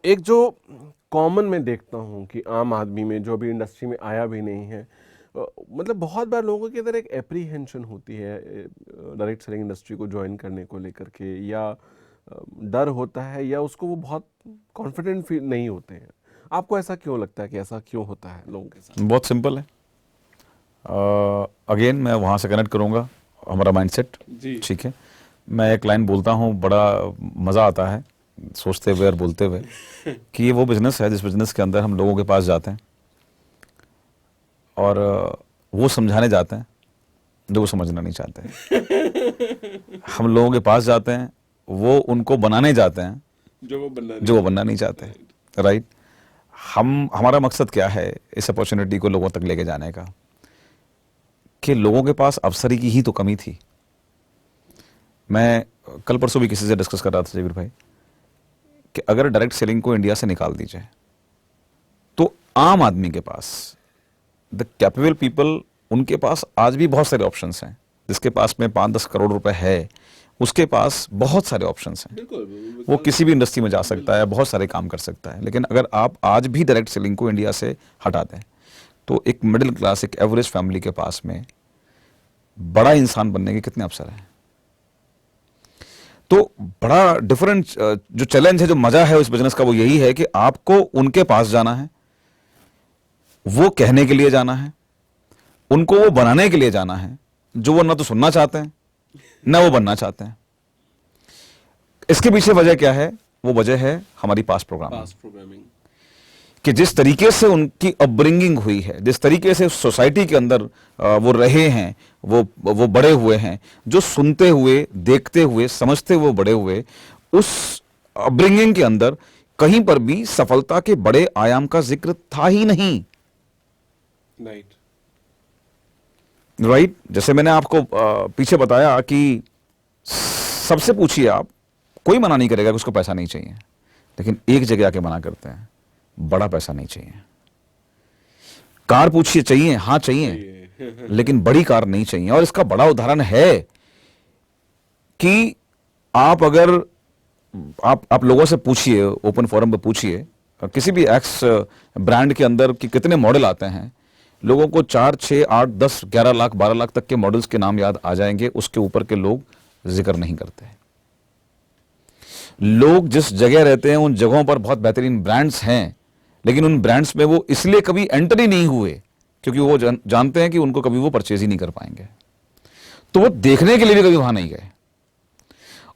एक जो कॉमन मैं देखता हूँ कि आम आदमी में जो अभी इंडस्ट्री में आया भी नहीं है, मतलब बहुत बार लोगों के अंदर एक एप्रीहेंशन होती है डायरेक्ट सेलिंग इंडस्ट्री को ज्वाइन करने को लेकर के, या डर होता है, या उसको वो बहुत कॉन्फिडेंट फील नहीं होते हैं। आपको ऐसा क्यों लगता है कि ऐसा क्यों होता है लोगों के साथ? बहुत सिंपल है। अगेन मैं वहाँ से कनेक्ट करूँगा हमारा माइंडसेट। जी। ठीक है, मैं एक लाइन बोलता हूँ, बड़ा मज़ा आता है सोचते हुए और बोलते हुए कि ये वो बिज़नेस है जिस बिज़नेस के अंदर हम लोगों के पास जाते हैं और वो समझाने जाते हैं जो वो समझना नहीं चाहते हैं। हम लोगों के पास जाते हैं, वो उनको बनाने जाते हैं जो वो बनना नहीं चाहते। राइट। हमारा मकसद क्या है इस अपॉर्चुनिटी को लोगों तक लेके जाने का, कि लोगों के पास अवसर की ही तो कमी थी। मैं कल परसों भी किसी से डिस्कस कर रहा था जबीर भाई, कि अगर डायरेक्ट सेलिंग को इंडिया से निकाल दी जाए तो आम आदमी के पास, द कैपेबल पीपल, उनके पास आज भी बहुत सारे ऑप्शंस हैं। जिसके पास में 5-10 करोड़ रुपए है, उसके पास बहुत सारे ऑप्शंस हैं। वो किसी भी इंडस्ट्री में जा सकता है, बहुत सारे काम कर सकता है। लेकिन अगर आप आज भी डायरेक्ट सेलिंग को इंडिया से हटा दें तो एक मिडिल क्लास, एक एवरेज फैमिली के पास में बड़ा इंसान बनने के कितने अवसर हैं। तो बड़ा डिफरेंट जो चैलेंज है, जो मजा है उस बिजनेस का, वो यही है कि आपको उनके पास जाना है, वो कहने के लिए जाना है, उनको वो बनाने के लिए जाना है जो वो ना तो सुनना चाहते हैं ना वो बनना चाहते हैं। इसके पीछे वजह क्या है? वो वजह है हमारी पास्ट प्रोग्रामिंग, कि जिस तरीके से उनकी अपब्रिंगिंग हुई है, जिस तरीके से सोसाइटी के अंदर वो रहे हैं, वो बड़े हुए हैं, जो सुनते हुए, देखते हुए, समझते हुए बड़े हुए, उस अपब्रिंगिंग के अंदर कहीं पर भी सफलता के बड़े आयाम का जिक्र था ही नहीं। राइट। जैसे मैंने आपको पीछे बताया कि सबसे पूछिए आप, कोई मना नहीं करेगा कि उसको पैसा नहीं चाहिए, लेकिन एक जगह आके मना करते हैं, बड़ा पैसा नहीं चाहिए। कार पूछिए, चाहिए? हाँ चाहिए, लेकिन बड़ी कार नहीं चाहिए। और इसका बड़ा उदाहरण है कि आप अगर आप लोगों से पूछिए, ओपन फोरम पे पूछिए, किसी भी एक्स ब्रांड के अंदर कि कितने मॉडल आते हैं, लोगों को 4, 6, 8, 10, 11 लाख, 12 लाख तक के मॉडल्स के नाम याद आ जाएंगे। उसके ऊपर के लोग जिक्र नहीं करते। लोग जिस जगह रहते हैं उन जगहों पर बहुत बेहतरीन ब्रांड्स हैं, लेकिन उन ब्रांड्स में वो इसलिए कभी एंटर ही नहीं हुए क्योंकि वो जानते हैं कि उनको कभी वो परचेज ही नहीं कर पाएंगे, तो वो देखने के लिए भी कभी वहां नहीं गए।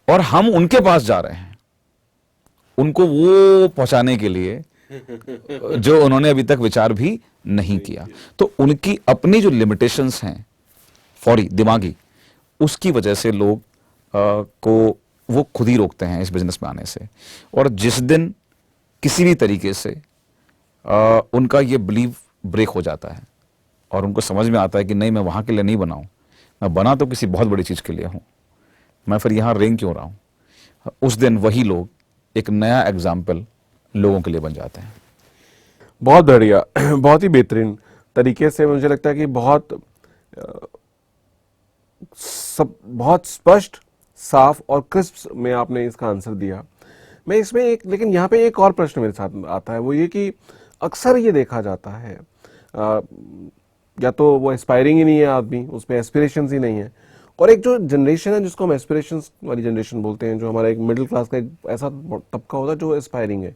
और हम उनके पास जा रहे हैं उनको वो पहुंचाने के लिए जो उन्होंने अभी तक विचार भी नहीं किया। तो उनकी अपनी जो लिमिटेशंस हैं, फौरी दिमागी, उसकी वजह से लोग को वो खुद ही रोकते हैं इस बिजनेस में आने से। और जिस दिन किसी भी तरीके से उनका ये बिलीव ब्रेक हो जाता है और उनको समझ में आता है कि नहीं, मैं वहां के लिए नहीं बनाऊं, मैं बना तो किसी बहुत बड़ी चीज के लिए हूं, मैं फिर यहां रेंग क्यों रहा हूं, उस दिन वही लोग एक नया एग्जाम्पल लोगों के लिए बन जाते हैं। बहुत बढ़िया, बहुत ही बेहतरीन तरीके से मुझे लगता है कि बहुत स्पष्ट, साफ और क्रिस्प में आपने इसका आंसर दिया। मैं इसमें लेकिन यहाँ पे एक और प्रश्न मेरे साथ आता है, वो ये कि अक्सर ये देखा जाता है, या तो वो एस्पायरिंग ही नहीं है आदमी, उसमें एस्पिरेशंस ही नहीं है, और एक जो जनरेशन है जिसको हम एस्पिरेशंस वाली जनरेशन बोलते हैं, जो हमारा एक मिडिल क्लास का एक ऐसा तबका होता है जो एस्पायरिंग है,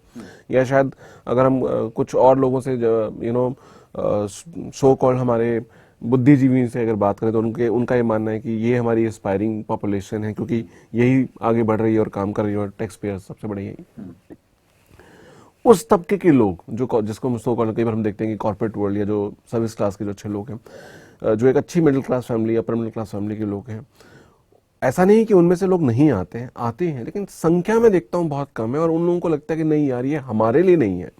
या शायद अगर हम कुछ और लोगों से सो कॉल्ड हमारे बुद्धिजीवी से अगर बात करें तो उनका ये मानना है कि ये हमारी एस्पायरिंग पॉपुलेशन है, क्योंकि यही आगे बढ़ रही है और काम कर रही है, और टैक्स पेयर सबसे बड़े यही। उस तबके के लोग जिसको हम सो कॉल्ड, कई बार हम देखते हैं कि कॉर्पोरेट वर्ल्ड या जो सर्विस क्लास के जो अच्छे लोग हैं, जो एक अच्छी middle class family, upper middle class family के लोग हैं, ऐसा नहीं कि उनमें से लोग नहीं आते हैं, आते हैं, लेकिन संख्या में देखता हूं बहुत कम है, और उन लोगों को लगता है कि नहीं यार ये हमारे लिए नहीं है,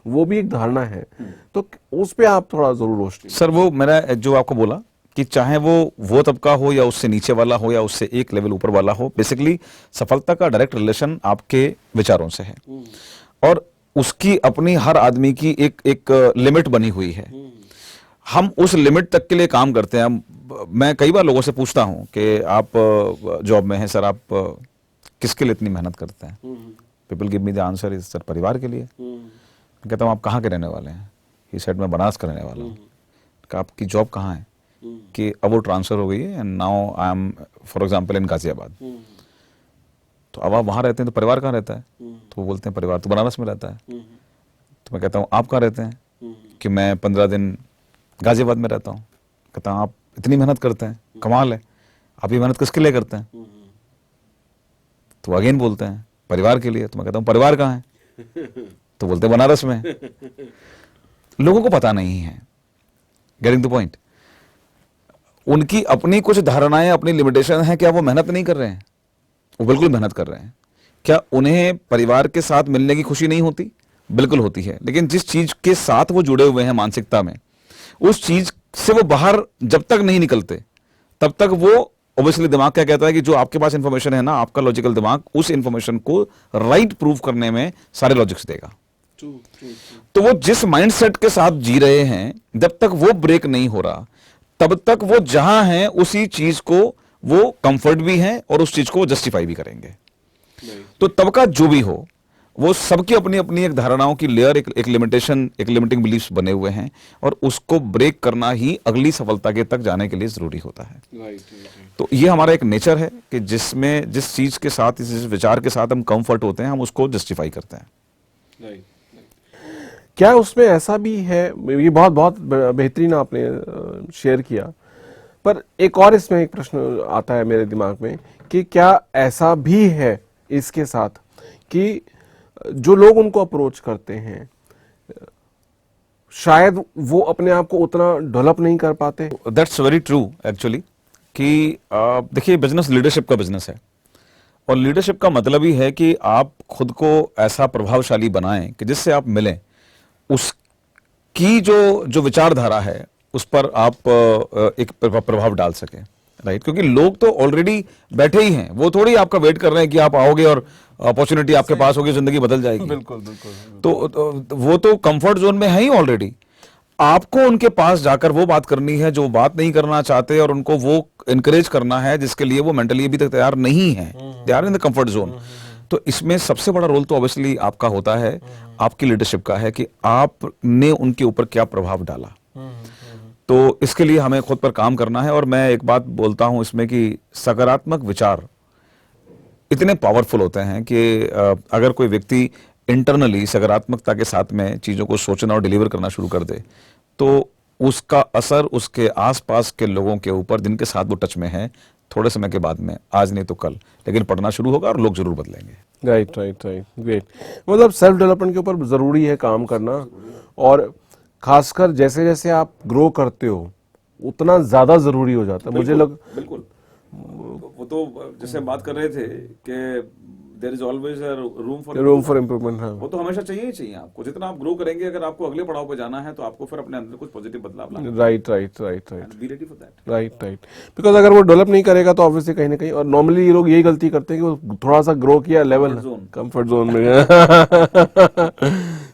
वो भी एक धारणा है। तो उस पे आप थोड़ा जरूर रोशनी। सर, वो मेरा जो आपको बोला कि चाहे वो तबका हो या उससे नीचे वाला हो या उससे एक लेवल ऊपर वाला हो, बेसिकली सफलता का डायरेक्ट रिलेशन आपके विचारों से है, और उसकी अपनी हर आदमी की एक लिमिट बनी हुई है। हम उस लिमिट तक के लिए काम करते हैं। मैं कई बार लोगों से पूछता हूं कि आप जॉब में हैं सर, आप किसके लिए इतनी मेहनत करते हैं? People give me the answer is sir परिवार के लिए। मैं कहता हूँ आप कहाँ के रहने वाले हैं? ही सेड मैं बनारस का रहने वाला हूँ। कहा आपकी जॉब कहाँ है? कि अब वो ट्रांसफर हो गई है and now I am for example in Ghaziabad. तो अब आप वहाँ रहते हैं तो परिवार कहाँ रहता है? तो वो बोलते हैं परिवार तो बनारस में रहता है। तो मैं कहता हूँ आप कहाँ रहते हैं? कि मैं 15 दिन गाजियाबाद में रहता हूँ। कहता हूँ आप इतनी मेहनत करते हैं, कमाल है, आप ये मेहनत किसके लिए करते हैं? तो अगेन बोलते हैं परिवार के लिए। तो मैं कहता हूँ परिवार कहाँ है? तो बोलते हैं बनारस में। लोगों को पता नहीं है, गेटिंग द पॉइंट। उनकी अपनी कुछ धारणाएं, अपनी लिमिटेशन है। क्या वो मेहनत नहीं कर रहे हैं? वो बिल्कुल मेहनत कर रहे हैं। क्या उन्हें परिवार के साथ मिलने की खुशी नहीं होती? बिल्कुल होती है। लेकिन जिस चीज के साथ वो जुड़े हुए हैं मानसिकता में, उस चीज से वो बाहर जब तक नहीं निकलते तब तक वो ऑब्वियसली दिमाग क्या कहता है कि जो आपके पास इंफॉर्मेशन है ना, आपका लॉजिकल दिमाग उस इंफॉर्मेशन को राइट प्रूव करने में सारे लॉजिक्स देगा। तो वो जिस माइंडसेट के साथ जी रहे हैं, जब तक वो ब्रेक नहीं हो रहा तब तक वो जहां हैं उसी चीज को वो कंफर्ट भी है और उस चीज को वो जस्टिफाई भी करेंगे। तो तब का जो भी हो, वो सबकी अपनी अपनी एक धारणाओं की लेयर, एक लिमिटेशन, एक लिमिटिंग बिलीफ्स बने हुए हैं और उसको ब्रेक करना ही अगली सफलता के तक जाने के लिए जरूरी होता है। तो ये हमारा एक नेचर है कि जिसमें जिस चीज के साथ, जिस विचार के साथ हम कंफर्ट होते हैं, हम उसको जस्टिफाई करते हैं। क्या उसमें ऐसा भी है, ये बहुत बहुत बेहतरीन आपने शेयर किया, पर एक और इसमें एक प्रश्न आता है मेरे दिमाग में कि क्या ऐसा भी है इसके साथ कि जो लोग उनको अप्रोच करते हैं शायद वो अपने आप को उतना डेवलप नहीं कर पाते? That's very true actually. कि देखिए, बिजनेस लीडरशिप का बिजनेस है और लीडरशिप का मतलब ही है कि आप खुद को ऐसा प्रभावशाली बनाएं कि जिससे आप मिलें, उसकी जो विचारधारा है उस पर आप एक प्रभाव डाल सकें, राइट? क्योंकि लोग तो ऑलरेडी बैठे ही हैं, वो थोड़ी आपका वेट कर रहे हैं कि आप आओगे और अपॉर्चुनिटी आपके पास होगी, जिंदगी बदल जाएगी। बिल्कुल। तो वो तो कंफर्ट जोन में है ही ऑलरेडी। आपको उनके पास जाकर वो बात करनी है जो बात नहीं करना चाहते और उनको वो इनकरेज करना है जिसके लिए वो मेंटली अभी तक तैयार नहीं है। They are in the comfort zone. तो इसमें सबसे बड़ा रोल तो ऑब्वियसली आपका होता है, आपकी लीडरशिप का है कि आपने उनके ऊपर क्या प्रभाव डाला। तो इसके लिए हमें खुद पर काम करना है। और मैं एक बात बोलता हूं इसमें कि सकारात्मक विचार इतने पावरफुल होते हैं कि अगर कोई व्यक्ति इंटरनली सकारात्मकता के साथ में चीजों को सोचना और डिलीवर करना शुरू कर दे तो उसका असर उसके आसपास के लोगों के ऊपर, जिनके साथ वो टच में है, थोड़े समय के बाद में, आज नहीं तो कल, लेकिन पढ़ना शुरू होगा और लोग जरूर बदलेंगे। Right, great. मतलब सेल्फ डेवलपमेंट के ऊपर जरूरी है काम करना, और खासकर जैसे जैसे आप ग्रो करते हो उतना ज्यादा जरूरी हो जाता है। मुझे बिल्कुल वो तो जैसे हम बात कर रहे थे कि there is always room for improvement है। वो तो हमेशा चाहिए ही चाहिए आपको। जितना आप ग्रो करेंगे, अगर आपको अगले पड़ाव पे जाना है तो आपको फिर अपने अंदर कुछ पॉजिटिव बदलाव लाना है। Right. Be ready for that. Right. Because अगर वो डेवलप नहीं करेगा तो ऑब्वियसली कहीं ना कहीं, और नॉर्मली ये लोग यही गलती करते हैं कि वो थोड़ा सा ग्रो किया, लेवल कंफर्ट जोन में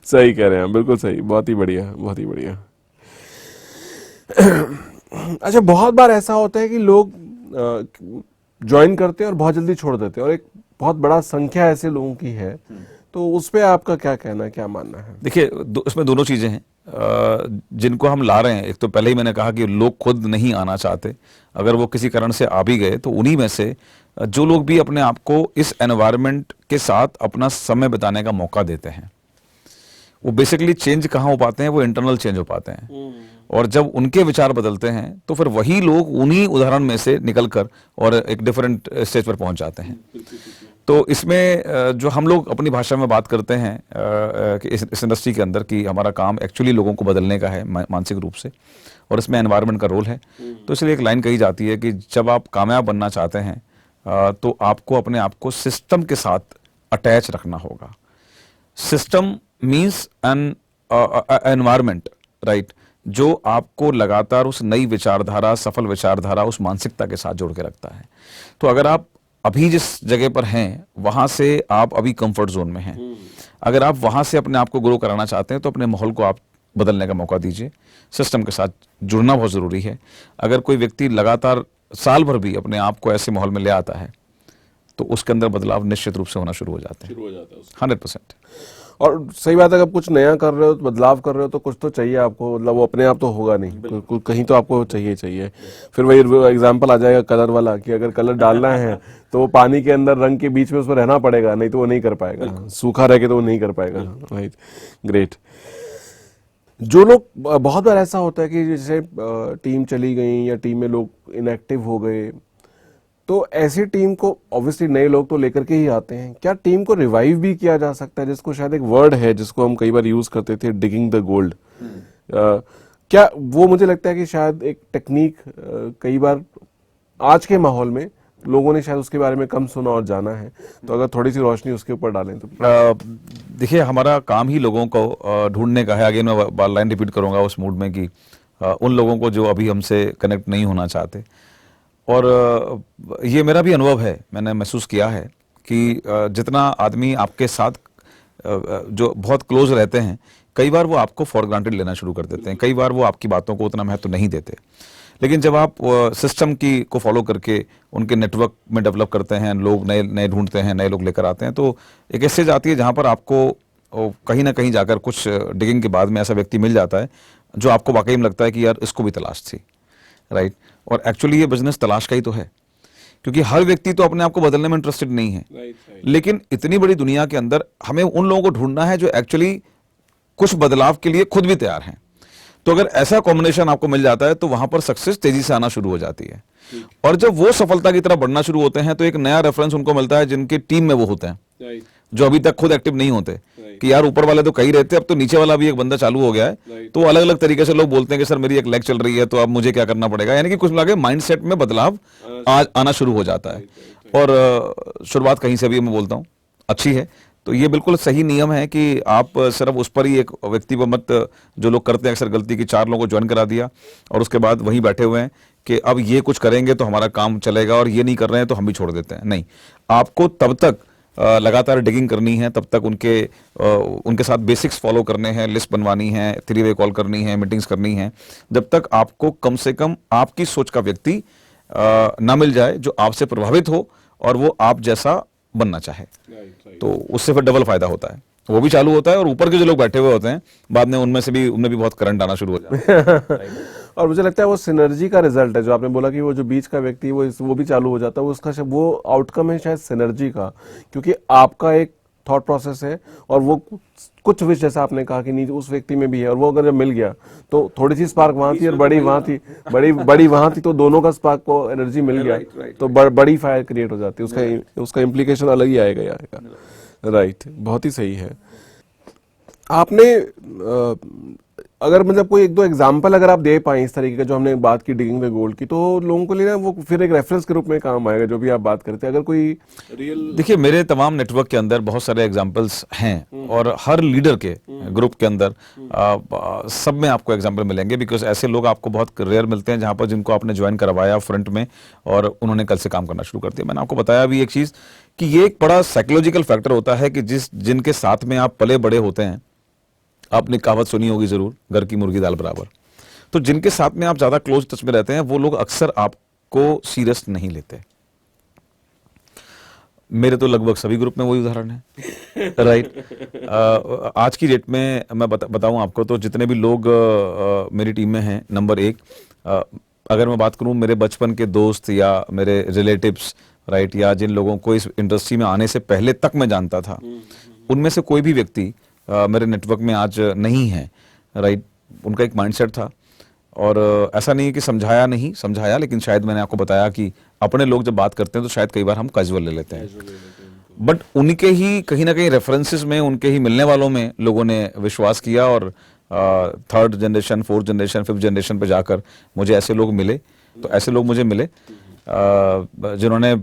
सही कह रहे हैं, बिल्कुल सही। बहुत ही बढ़िया। अच्छा, बहुत बार ऐसा होता है कि लोग ज्वाइन करते हैं और बहुत जल्दी छोड़ देते हैं, और एक बहुत बड़ा संख्या ऐसे लोगों की है, तो उस पे आपका क्या कहना है, क्या मानना है? देखिए, इसमें दोनों चीजें हैं जिनको हम ला रहे हैं। एक तो पहले ही मैंने कहा कि लोग खुद नहीं आना चाहते, अगर वो किसी कारण से आ भी गए तो उन्हीं में से जो लोग भी अपने आप को इस एनवायरनमेंट के साथ अपना समय बिताने का मौका देते हैं, वो बेसिकली चेंज कहाँ हो पाते हैं? वो इंटरनल चेंज हो पाते हैं। और जब उनके विचार बदलते हैं तो फिर वही लोग उन्हीं उदाहरण में से निकलकर और एक डिफरेंट स्टेज पर पहुंच जाते हैं। तो इसमें जो हम लोग अपनी भाषा में बात करते हैं कि इस इंडस्ट्री के अंदर कि हमारा काम एक्चुअली लोगों को बदलने का है मानसिक रूप से, और इसमें एनवायरनमेंट का रोल है। तो इसलिए एक लाइन कही जाती है कि जब आप कामयाब बनना चाहते हैं तो आपको अपने आप को सिस्टम के साथ अटैच रखना होगा। System means an environment, right, जो आपको लगातार उस नई विचारधारा, सफल विचारधारा, उस मानसिकता के साथ जोड़ के रखता है। तो अगर आप अभी जिस जगह पर हैं वहां से आप अभी कंफर्ट जोन में हैं, अगर आप वहां से अपने आप को ग्रो कराना चाहते हैं तो अपने माहौल को आप बदलने का मौका दीजिए। सिस्टम के साथ जुड़ना बहुत जरूरी है। अगर कोई व्यक्ति लगातार साल भर भी अपने आप को ऐसे माहौल में ले आता है तो उसके अंदर बदलाव निश्चित रूप से होना शुरू हो जाते हैं। 100%। और सही बात है, अगर कुछ नया कर रहे हो, बदलाव कर रहे हो, तो कुछ तो चाहिए आपको, मतलब वो अपने आप तो होगा नहीं, कहीं तो आपको चाहिए। फिर वही एग्जांपल आ जाएगा कलर वाला, कि अगर कलर डालना है तो वो पानी के अंदर रंग के बीच में उसमें रहना पड़ेगा, नहीं तो वो नहीं कर पाएगा, सूखा रह के तो वो नहीं कर पाएगा। Right, great. जो लोग बहुत बार ऐसा होता है कि जैसे टीम चली गई या टीम में लोग इनएक्टिव हो गए, तो ऐसी टीम को ऑब्वियसली नए लोग तो लेकर के ही आते हैं, क्या टीम को रिवाइव भी किया जा सकता है, जिसको शायद एक वर्ड है जिसको हम कई बार यूज करते थे, डिगिंग द गोल्ड। क्या वो, मुझे लगता है कि शायद एक टेक्निक कई बार आज के माहौल में लोगों ने शायद उसके बारे में कम सुना और जाना है, तो अगर थोड़ी सी रोशनी उसके ऊपर डालें तो। देखिए, हमारा काम ही लोगों को ढूंढने का है। अगेन मैं लाइन रिपीट करूंगा उस मूड में कि उन लोगों को जो अभी हमसे कनेक्ट नहीं होना चाहते। और ये मेरा भी अनुभव है, मैंने महसूस किया है कि जितना आदमी आपके साथ जो बहुत क्लोज रहते हैं, कई बार वो आपको फॉर ग्रांटेड लेना शुरू कर देते हैं, कई बार वो आपकी बातों को उतना महत्व नहीं देते। लेकिन जब आप सिस्टम की को फॉलो करके उनके नेटवर्क में डेवलप करते हैं, लोग नए ढूंढते हैं, नए लोग लेकर आते हैं, तो एक ऐसे जाती है जहाँ पर आपको कहीं ना कहीं जाकर कुछ डिगिंग के बाद में ऐसा व्यक्ति मिल जाता है जो आपको वाकई में लगता है कि यार इसको भी तलाश थी। राइट। और एक्चुअली ये बिजनेस तलाश का ही तो है, क्योंकि हर व्यक्ति तो अपने आप को बदलने में इंटरेस्टेड नहीं है। लेकिन इतनी बड़ी दुनिया के अंदर हमें उन लोगों को ढूंढना है जो एक्चुअली कुछ बदलाव के लिए खुद भी तैयार हैं। तो अगर ऐसा कॉम्बिनेशन आपको मिल जाता है तो वहां पर सक्सेस तेजी से आना शुरू हो जाती है। और जब वो सफलता की तरफ बढ़ना शुरू होते हैं तो एक नया रेफरेंस उनको मिलता है जिनकी टीम में वो होते हैं, जो अभी तक खुद एक्टिव नहीं होते, कि यार ऊपर वाले तो कही रहते, अब तो नीचे वाला भी एक बंदा चालू हो गया है। तो अलग अलग तरीके से लोग बोलते हैं कि सर मेरी एक लेग चल रही है, तो अब मुझे क्या करना पड़ेगा। यानी कि कुछ लगे माइंडसेट में बदलाव आना शुरू हो जाता है। और शुरुआत कहीं से भी मैं बोलता हूं अच्छी है। तो ये बिल्कुल सही नियम है कि आप सिर्फ उस पर ही एक व्यक्ति पर मत, जो लोग करते हैं अक्सर गलती, की 4 लोगों को ज्वाइन करा दिया और उसके बाद वहीं बैठे हुए हैं कि अब ये कुछ करेंगे तो हमारा काम चलेगा और ये नहीं कर रहे हैं तो हम भी छोड़ देते हैं। नहीं, आपको तब तक लगातार डिगिंग करनी है, तब तक उनके साथ बेसिक्स फॉलो करने हैं, लिस्ट बनवानी है, 3 वे कॉल करनी है, मीटिंग्स करनी है, जब तक आपको कम से कम आपकी सोच का व्यक्ति ना मिल जाए जो आपसे प्रभावित हो और वो आप जैसा बनना चाहे। तो उससे फिर डबल फायदा होता है, वो भी चालू होता है और ऊपर के जो लोग बैठे हुए होते हैं बाद में उनमें भी बहुत करंट आना शुरू हो जाता है। और मुझे लगता है वो सिनर्जी का रिजल्ट है, जो आपने बोला कि वो जो बीच का व्यक्ति वो भी चालू हो जाता है, वो आउटकम है शायद सिनर्जी का, क्योंकि आपका एक थॉट प्रोसेस है और वो कुछ विश, जैसा आपने कहा कि नीचे उस व्यक्ति में भी है, और वो अगर जब मिल गया तो थोड़ी सी स्पार्क वहां थी और बड़ी वहां थी, तो दोनों का स्पार्क को एनर्जी मिल गया, तो बड़ी फायर क्रिएट हो जाती है। उसका इम्प्लीकेशन अलग ही आएगा। राइट, बहुत ही सही है। आपने अगर मतलब कोई 1-2 एग्जांपल अगर आप दे पाएं इस तरीके का, जो हमने बात की डिगिंग द गोल्ड की, तो लोगों को लिए ना वो फिर एक रेफरेंस के रूप में काम आएगा, जो भी आप बात करते हैं। अगर कोई रियल, देखिए मेरे तमाम नेटवर्क के अंदर बहुत सारे एग्जांपल्स हैं और हर लीडर के ग्रुप के अंदर सब में आपको एग्जांपल मिलेंगे, बिकॉज ऐसे लोग आपको बहुत रेयर मिलते हैं जहां पर जिनको आपने ज्वाइन करवाया फ्रंट में और उन्होंने कल से काम करना शुरू कर दिया। मैंने आपको बताया भी एक चीज कि ये एक बड़ा साइकोलॉजिकल फैक्टर होता है कि जिनके साथ में आप पले बड़े होते हैं, आपने कहावत सुनी होगी जरूर, घर की मुर्गी दाल बराबर। तो जिनके साथ में आप ज्यादा क्लोज टच में रहते हैं वो लोग अक्सर आपको सीरियस नहीं लेते। मेरे तो लगभग सभी ग्रुप में वही उदाहरण है। राइट। आज की डेट में मैं बताऊं आपको, तो जितने भी लोग मेरी टीम में हैं, नंबर 1 अगर मैं बात करूं मेरे बचपन के दोस्त या मेरे रिलेटिव्स, राइट, या जिन लोगों को इस इंडस्ट्री में आने से पहले तक मैं जानता था, उनमें से कोई भी व्यक्ति मेरे नेटवर्क में आज नहीं है। राइट। उनका एक माइंडसेट था और ऐसा नहीं है कि समझाया, लेकिन शायद मैंने आपको बताया कि अपने लोग जब बात करते हैं तो शायद कई बार हम कैजुअल ले लेते हैं, बट उनके ही कहीं ना कहीं रेफरेंसेस में, उनके ही मिलने वालों में लोगों ने विश्वास किया और 3rd generation, 4th generation, 5th generation पे जाकर मुझे ऐसे लोग मिले। तो ऐसे लोग मुझे मिले जिन्होंने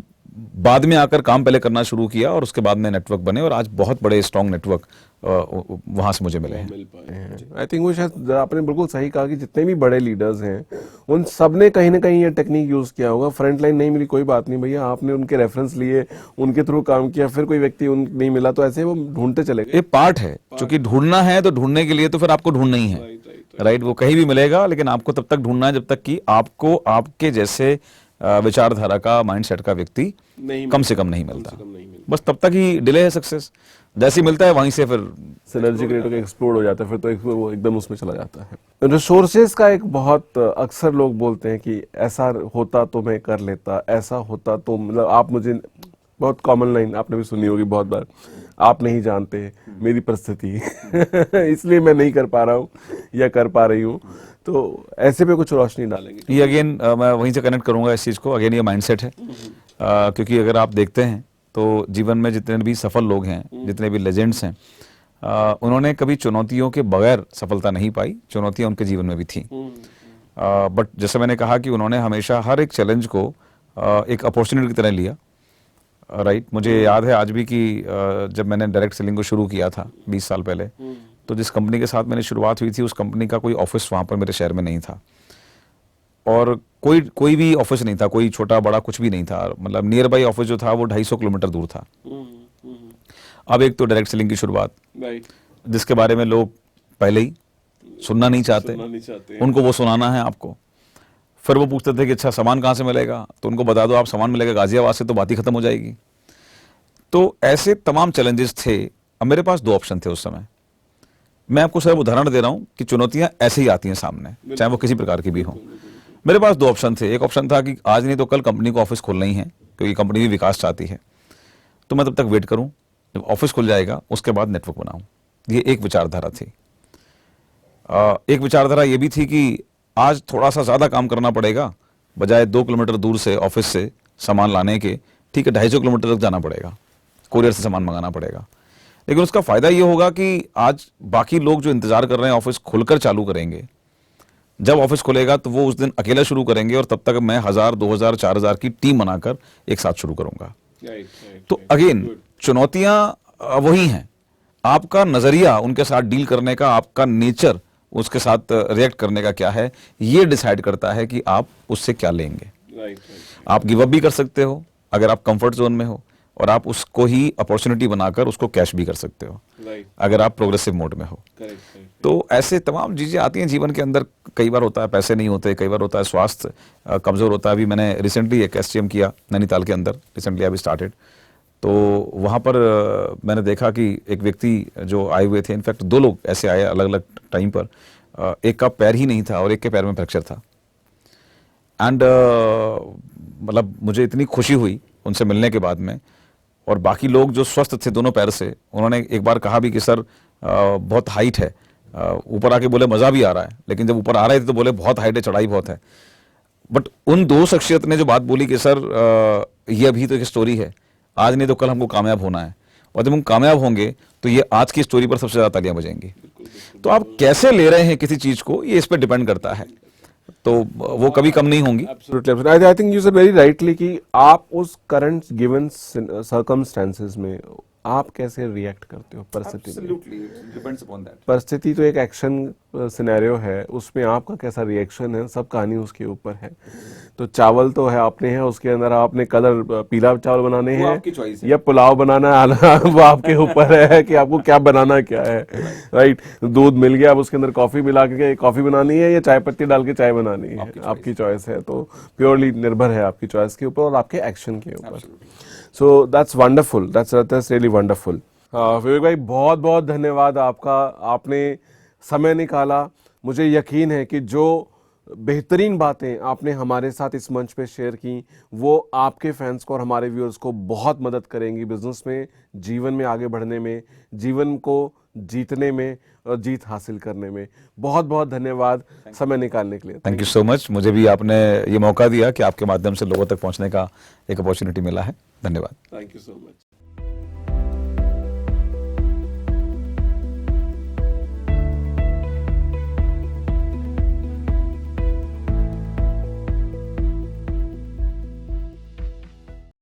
बाद में आकर काम पहले करना शुरू किया और उसके बाद में नेटवर्क बने और आज बहुत बड़े स्ट्रॉन्ग नेटवर्क वहां से मुझे मिले हैं। आई थिंक वो शायद आपने बिल्कुल सही कहा कि जितने भी बड़े लीडर्स हैं उन सब ने कहीं ना कहीं ये टेक्निक यूज किया होगा। फ्रंट लाइन नहीं मिली, कोई बात नहीं भैया, आपने उनके रेफरेंस लिए, उनके थ्रू काम किया, फिर कोई व्यक्ति नहीं मिला तो ऐसे वो ढूंढते चले गए। ये पार्ट है, क्योंकि ढूंढना है तो ढूंढने के लिए तो फिर आपको ढूंढना ही है। राइट। वो कहीं भी मिलेगा, लेकिन आपको तब तक ढूंढना है जब तक कि आपको आपके जैसे विचारधारा का, माइंडसेट का व्यक्ति नहीं कम से कम नहीं मिलता। कम नहीं मिलता। बस तब तक ही डिले है सक्सेस, जैसे ही मिलता है वहीं से फिर सिनर्जी क्रिएट होकर एक्सप्लोड हो जाता है, फिर तो वो एकदम उसमें चला जाता है। रिसोर्सेज का एक बहुत अक्सर लोग बोलते हैं कि ऐसा होता तो मैं कर लेता, ऐसा होता तो, मतलब आप मुझे, बहुत कॉमन लाइन आपने भी सुनी होगी बहुत बार, आप नहीं जानते मेरी परिस्थिति इसलिए मैं नहीं कर पा रहा हूँ या कर पा रही हूँ। तो ऐसे पे कुछ रोशनी डालेंगे? ये अगेन मैं वहीं से कनेक्ट करूंगा इस चीज को। अगेन ये माइंडसेट है, क्योंकि अगर आप देखते हैं तो जीवन में जितने भी सफल लोग हैं, जितने भी लेजेंड्स हैं, उन्होंने कभी चुनौतियों के बगैर सफलता नहीं पाई। चुनौतियां उनके जीवन में भी थी, बट जैसे मैंने कहा कि उन्होंने हमेशा हर एक चैलेंज को एक अपॉर्चुनिटी की तरह लिया। राइट, मुझे याद है आज भी कि जब मैंने डायरेक्ट सेलिंग को शुरू किया था 20 साल पहले, तो जिस कंपनी के साथ मेरी शुरुआत हुई थी उस कंपनी का कोई ऑफिस वहाँ पर मेरे शहर में नहीं था, और कोई भी ऑफिस नहीं था, कोई छोटा बड़ा कुछ भी नहीं था। मतलब नियर बाई ऑफिस जो था वो 250 किलोमीटर दूर था। अब एक तो डायरेक्ट सेलिंग की शुरुआत, जिसके बारे में लोग पहले ही सुनना नहीं चाहते, उनको वो सुनाना है आपको। फिर वो पूछते थे कि अच्छा सामान कहाँ से मिलेगा, तो उनको बता दो आप सामान मिलेगा गाजियाबाद से, तो बात ही खत्म हो जाएगी। तो ऐसे तमाम चैलेंजेस थे। अब मेरे पास 2 ऑप्शन थे उस समय। मैं आपको सिर्फ उदाहरण दे रहा हूं कि चुनौतियां ऐसे ही आती हैं सामने, चाहे वो किसी प्रकार की भी हो। मेरे पास 2 ऑप्शन थे। एक ऑप्शन था कि आज नहीं तो कल कंपनी को ऑफिस खोलना ही है, क्योंकि कंपनी भी विकास चाहती है, तो मैं तब तक वेट करूं, जब ऑफिस खुल जाएगा उसके बाद नेटवर्क बनाऊं। ये एक विचारधारा थी। एक विचारधारा ये भी थी कि आज थोड़ा सा ज्यादा काम करना पड़ेगा, बजाय 2 किलोमीटर दूर से ऑफिस से सामान लाने के, ठीक है 250 किलोमीटर तक जाना पड़ेगा, कोरियर से सामान मंगाना पड़ेगा, लेकिन उसका फायदा ये होगा कि आज बाकी लोग जो इंतजार कर रहे हैं ऑफिस खुलकर चालू करेंगे, जब ऑफिस खुलेगा तो वो उस दिन अकेला शुरू करेंगे, और तब तक मैं 1000, 2000, 4000 की टीम बनाकर एक साथ शुरू करूंगा। तो अगेन चुनौतियां वही हैं, आपका नजरिया उनके साथ डील करने का, आपका नेचर उसके साथ रिएक्ट करने का क्या है, ये डिसाइड करता है कि आप उससे क्या लेंगे। आप गिव अप भी कर सकते हो अगर आप कंफर्ट जोन में हो, और आप उसको ही अपॉर्चुनिटी बनाकर उसको कैश भी कर सकते हो अगर आप प्रोग्रेसिव मोड में हो। तो ऐसे तमाम चीजें आती हैं जीवन के अंदर। कई बार होता है पैसे नहीं होते, कई बार होता है स्वास्थ्य कमजोर होता है। अभी मैंने रिसेंटली एक एसटीएम किया नैनीताल के अंदर, रिसेंटली अभी स्टार्टेड। तो वहाँ पर मैंने देखा कि एक व्यक्ति जो आए हुए थे, इनफैक्ट 2 लोग ऐसे आए अलग अलग टाइम पर, एक का पैर ही नहीं था और एक के पैर में फ्रैक्चर था। एंड मतलब मुझे इतनी खुशी हुई उनसे मिलने के बाद में, और बाकी लोग जो स्वस्थ थे दोनों पैर से, उन्होंने एक बार कहा भी कि सर बहुत हाइट है, ऊपर आके बोले मजा भी आ रहा है, लेकिन जब ऊपर आ रहे थे तो बोले बहुत हाइट है, चढ़ाई बहुत है। बट उन 2 शख्सियत ने जो बात बोली कि सर ये अभी तो एक स्टोरी है, आज नहीं तो कल हमको कामयाब होना है, और जब हम कामयाब होंगे तो ये आज की स्टोरी पर सबसे ज्यादा तालियां बजेंगी। तो आप कैसे ले रहे हैं किसी चीज को, ये इस पर डिपेंड करता है, तो वो कभी कम नहीं होंगी। I think you said very rightly कि आप उस करंट गिवन सर्कमस्टेंसेस में आप कैसे रिएक्ट करते हो परिस्थिति में। परिस्थिति तो एक एक्शन सिनेरियो है, उसमें आपका कैसा रिएक्शन है, सब कहानी उसके ऊपर है। तो चावल तो है आपने है, उसके अंदर आपने कलर पीला चावल बनाने हैं या पुलाव बनाना है, वो आपके ऊपर है कि आपको क्या बनाना क्या है। राइट, दूध मिल गया, अब उसके अंदर कॉफी मिला के कॉफी बनानी है या चाय पत्ती डाल के चाय बनानी है, आपकी चॉइस है। तो प्योरली निर्भर है आपकी चॉइस के ऊपर और आपके एक्शन के ऊपर। So that's wonderful, that's really wonderful. Vivek भाई बहुत बहुत धन्यवाद आपका, आपने समय निकाला। मुझे यकीन है कि जो बेहतरीन बातें आपने हमारे साथ इस मंच पे शेयर की, वो आपके फैंस को और हमारे व्यूअर्स को बहुत मदद करेंगी बिजनेस में, जीवन में आगे बढ़ने में, जीवन को जीतने में और जीत हासिल करने में। बहुत बहुत धन्यवाद समय निकालने के लिए। Thank you so much. मुझे भी आपने ये मौका दिया कि आपके माध्यम से लोगों तक पहुंचने का एक अपॉर्चुनिटी मिला है। धन्यवाद। Thank you so much.